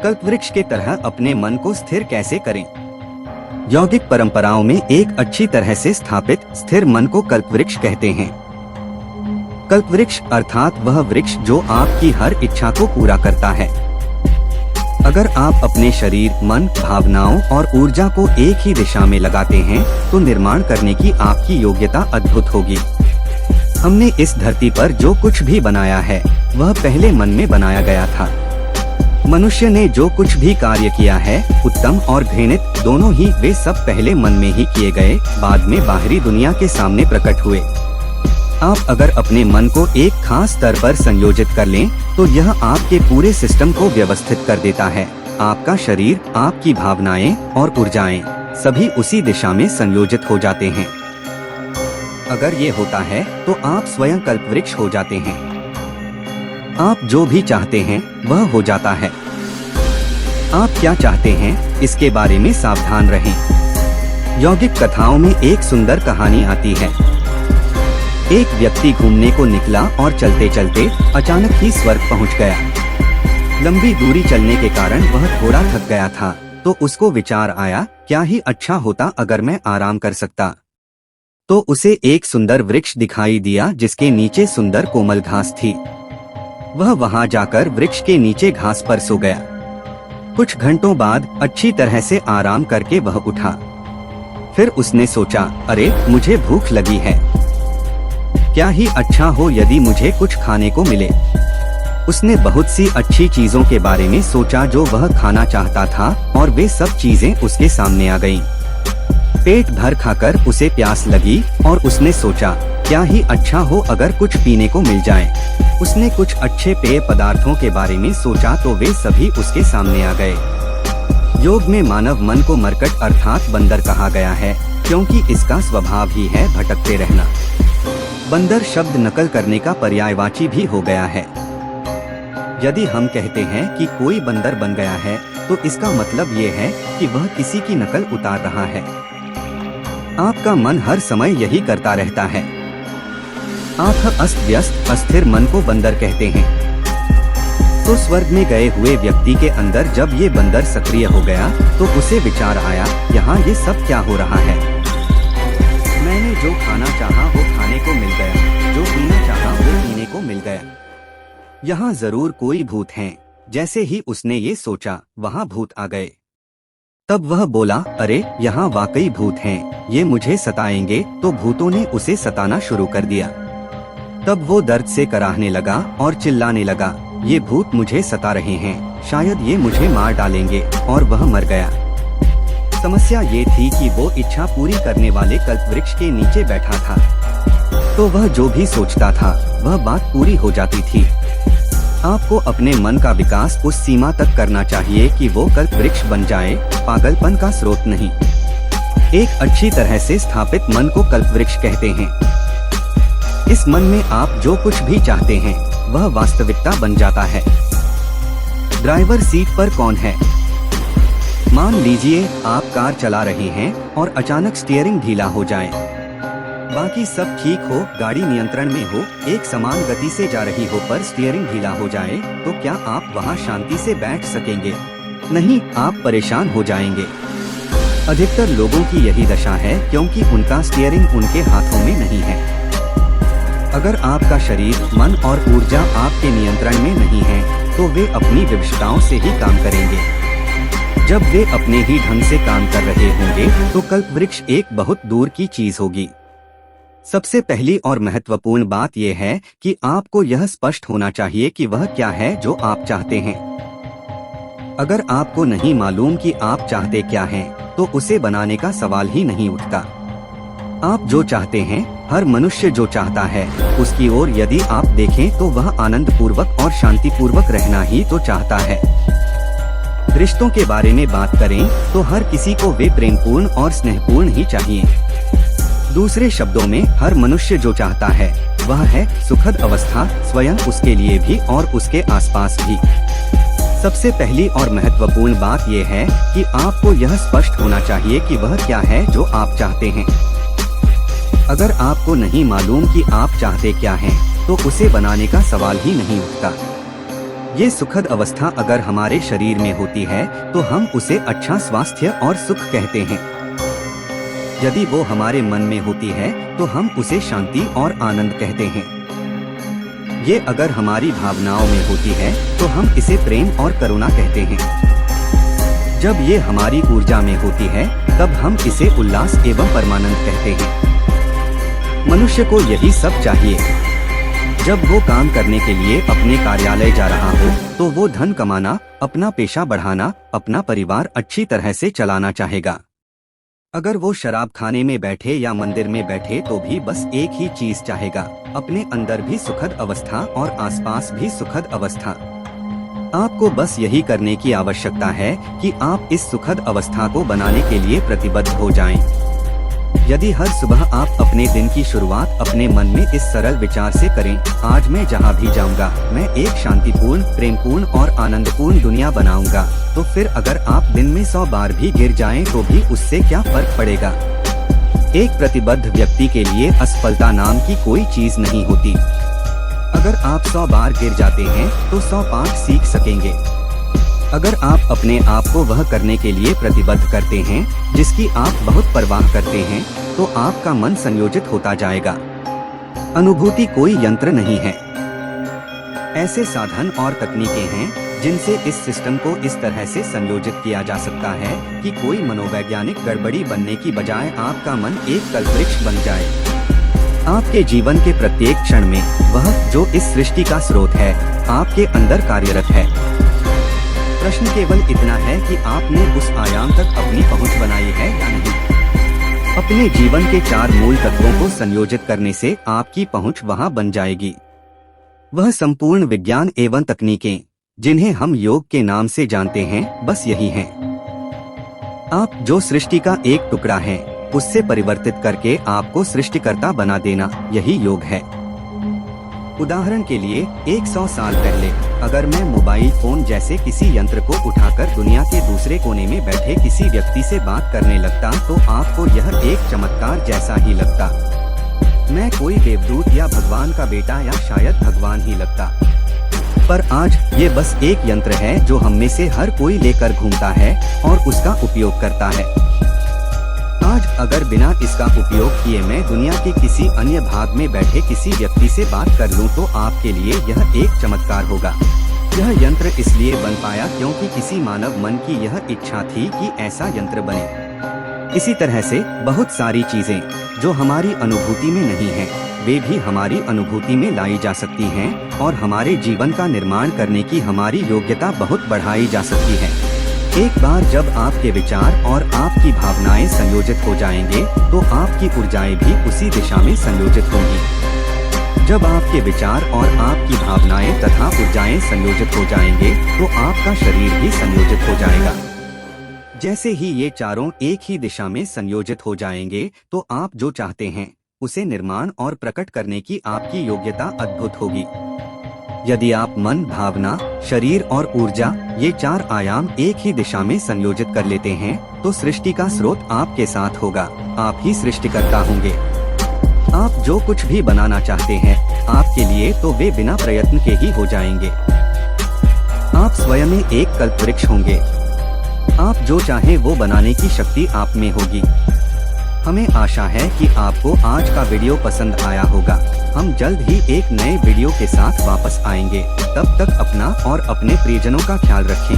कल्पवृक्ष के तरह अपने मन को स्थिर कैसे करें? यौगिक परंपराओं में एक अच्छी तरह से स्थापित स्थिर मन को कल्पवृक्ष कहते हैं। कल्पवृक्ष अर्थात वह वृक्ष जो आपकी हर इच्छा को पूरा करता है। अगर आप अपने शरीर, मन, भावनाओं और ऊर्जा को एक ही दिशा में लगाते हैं तो निर्माण करने की आपकी योग्यता अद्भुत होगी। हमने इस धरती पर जो कुछ भी बनाया है वह पहले मन में बनाया गया था। मनुष्य ने जो कुछ भी कार्य किया है, उत्तम और घृणित दोनों ही, वे सब पहले मन में ही किए गए, बाद में बाहरी दुनिया के सामने प्रकट हुए। आप अगर अपने मन को एक खास स्तर पर संयोजित कर लें तो यह आपके पूरे सिस्टम को व्यवस्थित कर देता है। आपका शरीर, आपकी भावनाएं और ऊर्जाएं सभी उसी दिशा में संयोजित हो जाते हैं। अगर ये होता है तो आप स्वयं कल्पवृक्ष हो जाते हैं। आप जो भी चाहते हैं वह हो जाता है। आप क्या चाहते हैं इसके बारे में सावधान रहें। यौगिक कथाओं में एक सुंदर कहानी आती है। एक व्यक्ति घूमने को निकला और चलते चलते अचानक ही स्वर्ग पहुंच गया। लंबी दूरी चलने के कारण वह थोड़ा थक गया था, तो उसको विचार आया, क्या ही अच्छा होता अगर मैं आराम कर सकता। तो उसे एक सुंदर वृक्ष दिखाई दिया जिसके नीचे सुंदर कोमल घास थी। वह वहां जाकर वृक्ष के नीचे घास पर सो गया। कुछ घंटों बाद अच्छी तरह से आराम करके वह उठा। फिर उसने सोचा, अरे मुझे भूख लगी है, क्या ही अच्छा हो यदि मुझे कुछ खाने को मिले। उसने बहुत सी अच्छी चीजों के बारे में सोचा जो वह खाना चाहता था और वे सब चीजें उसके सामने आ गईं। पेट भर खाकर उसे प्यास लगी और उसने सोचा, क्या ही अच्छा हो अगर कुछ पीने को मिल जाए। उसने कुछ अच्छे पेय पदार्थों के बारे में सोचा तो वे सभी उसके सामने आ गए। योग में मानव मन को मरकट अर्थात बंदर कहा गया है, क्योंकि इसका स्वभाव ही है भटकते रहना। बंदर शब्द नकल करने का पर्यायवाची भी हो गया है। यदि हम कहते हैं कि कोई बंदर बन गया है तो इसका मतलब ये है कि वह किसी की नकल उतार रहा है। आपका मन हर समय यही करता रहता है। आप अस्त व्यस्त अस्थिर मन को बंदर कहते हैं। तो स्वर्ग में गए हुए व्यक्ति के अंदर जब ये बंदर सक्रिय हो गया तो उसे विचार आया, यहाँ ये सब क्या हो रहा है। मैंने जो खाना चाहा वो खाने को मिल गया, जो पीना चाहा वो पीने को मिल गया। यहाँ जरूर कोई भूत हैं। जैसे ही उसने ये सोचा वहाँ भूत आ गए। तब वह बोला, अरे यहाँ वाकई भूत हैं, ये मुझे सताएंगे। तो भूतों ने उसे सताना शुरू कर दिया। तब वो दर्द से कराहने लगा और चिल्लाने लगा, ये भूत मुझे सता रहे हैं, शायद ये मुझे मार डालेंगे। और वह मर गया। समस्या ये थी कि वो इच्छा पूरी करने वाले कल्पवृक्ष के नीचे बैठा था, तो वह जो भी सोचता था वह बात पूरी हो जाती थी। आपको अपने मन का विकास उस सीमा तक करना चाहिए कि वो कल्पवृक्ष बन जाए, पागलपन का स्रोत नहीं। एक अच्छी तरह से स्थापित मन को कल्पवृक्ष कहते हैं। इस मन में आप जो कुछ भी चाहते हैं वह वास्तविकता बन जाता है। ड्राइवर सीट पर कौन है? मान लीजिए आप कार चला रहे हैं और अचानक स्टीयरिंग ढीला हो जाए। बाकी सब ठीक हो, गाड़ी नियंत्रण में हो, एक समान गति से जा रही हो, पर स्टीयरिंग ढीला हो जाए तो क्या आप वहां शांति से बैठ सकेंगे? नहीं, आप परेशान हो जाएंगे। अधिकतर लोगों की यही दशा है क्योंकि उनका स्टीयरिंग उनके हाथों में नहीं है। अगर आपका शरीर, मन और ऊर्जा आपके नियंत्रण में नहीं है तो वे अपनी विवशताओं से ही काम करेंगे। जब वे अपने ही ढंग से काम कर रहे होंगे तो कल्पवृक्ष एक बहुत दूर की चीज होगी। सबसे पहली और महत्वपूर्ण बात यह है कि आपको यह स्पष्ट होना चाहिए कि वह क्या है जो आप चाहते हैं। अगर आपको नहीं मालूम कि आप चाहते क्या हैं, तो उसे बनाने का सवाल ही नहीं उठता। आप जो चाहते हैं, हर मनुष्य जो चाहता है, उसकी ओर यदि आप देखें तो वह आनंद पूर्वक और शांति पूर्वक रहना ही तो चाहता है। रिश्तों के बारे में बात करें तो हर किसी को वे प्रेमपूर्ण और स्नेहपूर्ण ही चाहिए। दूसरे शब्दों में, हर मनुष्य जो चाहता है वह है सुखद अवस्था, स्वयं उसके लिए भी और उसके आसपास भी। सबसे पहली और महत्वपूर्ण बात यह है कि आपको यह स्पष्ट होना चाहिए कि वह क्या है जो आप चाहते हैं। अगर आपको नहीं मालूम कि आप चाहते क्या हैं, तो उसे बनाने का सवाल ही नहीं उठता। ये सुखद अवस्था अगर हमारे शरीर में होती है तो हम उसे अच्छा स्वास्थ्य और सुख कहते हैं। यदि वो हमारे मन में होती है तो हम उसे शांति और आनंद कहते हैं। ये अगर हमारी भावनाओं में होती है तो हम इसे प्रेम और करुणा कहते हैं। जब ये हमारी ऊर्जा में होती है तब हम इसे उल्लास एवं परमानंद कहते हैं। मनुष्य को यही सब चाहिए। जब वो काम करने के लिए अपने कार्यालय जा रहा हो तो वो धन कमाना, अपना पेशा बढ़ाना, अपना परिवार अच्छी तरह से चलाना चाहेगा। अगर वो शराब खाने में बैठे या मंदिर में बैठे तो भी बस एक ही चीज चाहेगा, अपने अंदर भी सुखद अवस्था और आसपास भी सुखद अवस्था। आपको बस यही करने की आवश्यकता है कि आप इस सुखद अवस्था को बनाने के लिए प्रतिबद्ध हो जाएं। यदि हर सुबह आप अपने दिन की शुरुआत अपने मन में इस सरल विचार से करें, आज मैं जहाँ भी जाऊँगा मैं एक शांतिपूर्ण, प्रेमपूर्ण और आनंदपूर्ण दुनिया बनाऊंगा, तो फिर अगर आप दिन में 100 बार भी गिर जाएं तो भी उससे क्या फर्क पड़ेगा। एक प्रतिबद्ध व्यक्ति के लिए असफलता नाम की कोई चीज नहीं होती। अगर आप 100 बार गिर जाते हैं तो 100 पाठ सीख सकेंगे। अगर आप अपने आप को वह करने के लिए प्रतिबद्ध करते हैं जिसकी आप बहुत परवाह करते हैं तो आपका मन संयोजित होता जाएगा। अनुभूति कोई यंत्र नहीं है। ऐसे साधन और तकनीकें हैं जिनसे इस सिस्टम को इस तरह से संयोजित किया जा सकता है कि कोई मनोवैज्ञानिक गड़बड़ी बनने की बजाय आपका मन एक कल्पवृक्ष बन जाए। आपके जीवन के प्रत्येक क्षण में वह जो इस सृष्टि का स्रोत है आपके अंदर कार्यरत है। प्रश्न केवल इतना है कि आपने उस आयाम तक अपनी पहुंच बनाई है या नहीं। अपने जीवन के 4 मूल तत्वों को संयोजित करने से आपकी पहुंच वहां बन जाएगी। वह संपूर्ण विज्ञान एवं तकनीकें जिन्हें हम योग के नाम से जानते हैं बस यही हैं। आप जो सृष्टि का एक टुकड़ा है उससे परिवर्तित करके आपको सृष्टिकर्ता बना देना, यही योग है। उदाहरण के लिए 100 साल पहले अगर मैं मोबाइल फोन जैसे किसी यंत्र को उठाकर दुनिया के दूसरे कोने में बैठे किसी व्यक्ति से बात करने लगता तो आपको यह एक चमत्कार जैसा ही लगता। मैं कोई देवदूत या भगवान का बेटा या शायद भगवान ही लगता। पर आज ये बस एक यंत्र है जो हम में से हर कोई लेकर घूमता है और उसका उपयोग करता है। आज अगर बिना इसका उपयोग किए मैं दुनिया के किसी अन्य भाग में बैठे किसी व्यक्ति से बात कर लूं तो आपके लिए यह एक चमत्कार होगा। यह यंत्र इसलिए बन पाया क्योंकि किसी मानव मन की यह इच्छा थी कि ऐसा यंत्र बने। इसी तरह से बहुत सारी चीजें जो हमारी अनुभूति में नहीं है वे भी हमारी अनुभूति में लाई जा सकती हैं और हमारे जीवन का निर्माण करने की हमारी योग्यता बहुत बढ़ाई जा सकती है। एक बार जब आपके विचार और आपकी भावनाएं संयोजित हो जाएंगे तो आपकी ऊर्जाएं भी उसी दिशा में संयोजित होंगी। जब आपके विचार और आपकी भावनाएं तथा ऊर्जाएं संयोजित हो जाएंगे तो आपका शरीर भी संयोजित हो जाएगा। जैसे ही ये चारों एक ही दिशा में संयोजित हो जाएंगे तो आप जो चाहते हैं उसे निर्माण और प्रकट करने की आपकी योग्यता अद्भुत होगी। यदि आप मन, भावना, शरीर और ऊर्जा ये 4 आयाम एक ही दिशा में संयोजित कर लेते हैं तो सृष्टि का स्रोत आपके साथ होगा। आप ही सृष्टिकर्ता होंगे। आप जो कुछ भी बनाना चाहते हैं आपके लिए तो वे बिना प्रयत्न के ही हो जाएंगे। आप स्वयं में एक कल्पवृक्ष होंगे। आप जो चाहें वो बनाने की शक्ति आप में होगी। हमें आशा है कि आपको आज का वीडियो पसंद आया होगा। हम जल्द ही एक नए वीडियो के साथ वापस आएंगे। तब तक अपना और अपने प्रियजनों का ख्याल रखें।